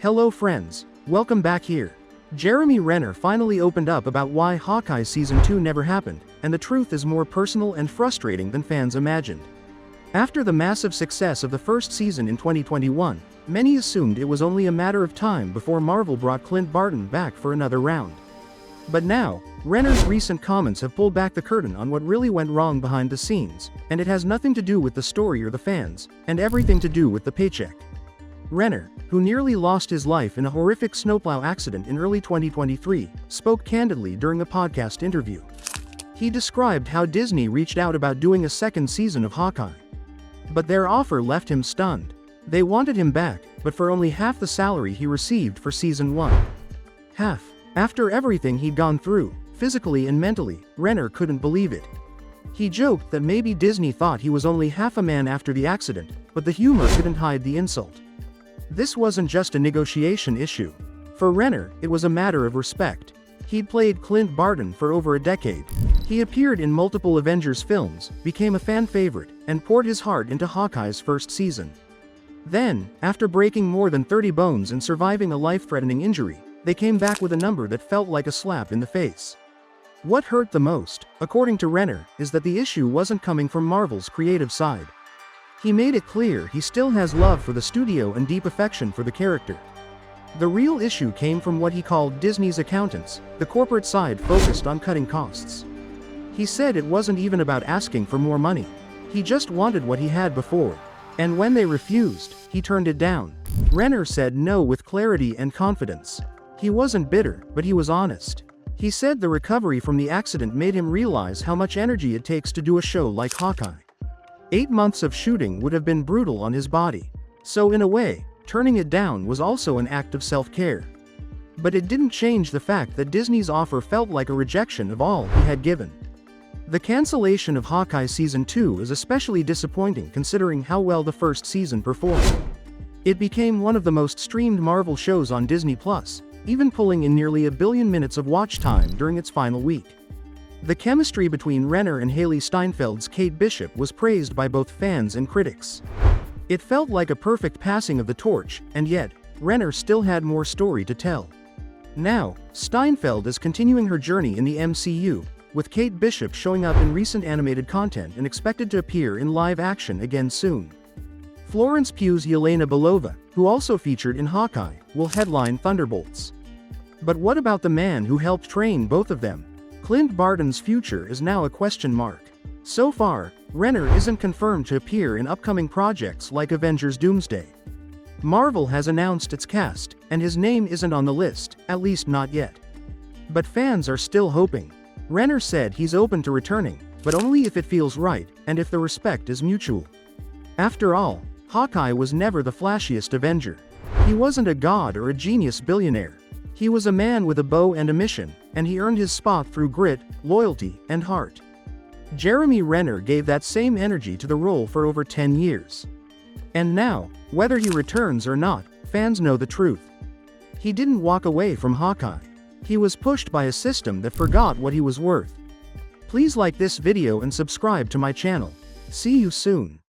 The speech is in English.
Hello friends, welcome back here. Jeremy Renner finally opened up about why Hawkeye Season 2 never happened, and the truth is more personal and frustrating than fans imagined. After the massive success of the first season in 2021, many assumed it was only a matter of time before Marvel brought Clint Barton back for another round. But now, Renner's recent comments have pulled back the curtain on what really went wrong behind the scenes, and it has nothing to do with the story or the fans, and everything to do with the paycheck. Renner, who nearly lost his life in a horrific snowplow accident in early 2023, spoke candidly during a podcast interview. He described how Disney reached out about doing a second season of Hawkeye. But their offer left him stunned. They wanted him back, but for only half the salary he received for Season 1. Half. After everything he'd gone through, physically and mentally, Renner couldn't believe it. He joked that maybe Disney thought he was only half a man after the accident, but the humor couldn't hide the insult. This wasn't just a negotiation issue. For Renner, it was a matter of respect. He'd played Clint Barton for over a decade. He appeared in multiple Avengers films, became a fan favorite, and poured his heart into Hawkeye's first season. Then, after breaking more than 30 bones and surviving a life-threatening injury, they came back with a number that felt like a slap in the face. What hurt the most, according to Renner, is that the issue wasn't coming from Marvel's creative side. He made it clear he still has love for the studio and deep affection for the character. The real issue came from what he called Disney's accountants, the corporate side focused on cutting costs. He said it wasn't even about asking for more money. He just wanted what he had before. And when they refused, he turned it down. Renner said no with clarity and confidence. He wasn't bitter, but he was honest. He said the recovery from the accident made him realize how much energy it takes to do a show like Hawkeye. 8 months of shooting would have been brutal on his body. So in a way, turning it down was also an act of self-care. But it didn't change the fact that Disney's offer felt like a rejection of all he had given. The cancellation of Hawkeye Season 2 is especially disappointing considering how well the first season performed. It became one of the most streamed Marvel shows on Disney+, even pulling in nearly 1 billion minutes of watch time during its final week. The chemistry between Renner and Hailee Steinfeld's Kate Bishop was praised by both fans and critics. It felt like a perfect passing of the torch, and yet, Renner still had more story to tell. Now, Steinfeld is continuing her journey in the MCU, with Kate Bishop showing up in recent animated content and expected to appear in live action again soon. Florence Pugh's Yelena Belova, who also featured in Hawkeye, will headline Thunderbolts. But what about the man who helped train both of them? Clint Barton's future is now a question mark. So far, Renner isn't confirmed to appear in upcoming projects like Avengers Doomsday. Marvel has announced its cast, and his name isn't on the list, at least not yet. But fans are still hoping. Renner said he's open to returning, but only if it feels right, and if the respect is mutual. After all, Hawkeye was never the flashiest Avenger. He wasn't a god or a genius billionaire. He was a man with a bow and a mission, and he earned his spot through grit, loyalty, and heart. Jeremy Renner gave that same energy to the role for over 10 years. And now, whether he returns or not, fans know the truth. He didn't walk away from Hawkeye. He was pushed by a system that forgot what he was worth. Please like this video and subscribe to my channel. See you soon.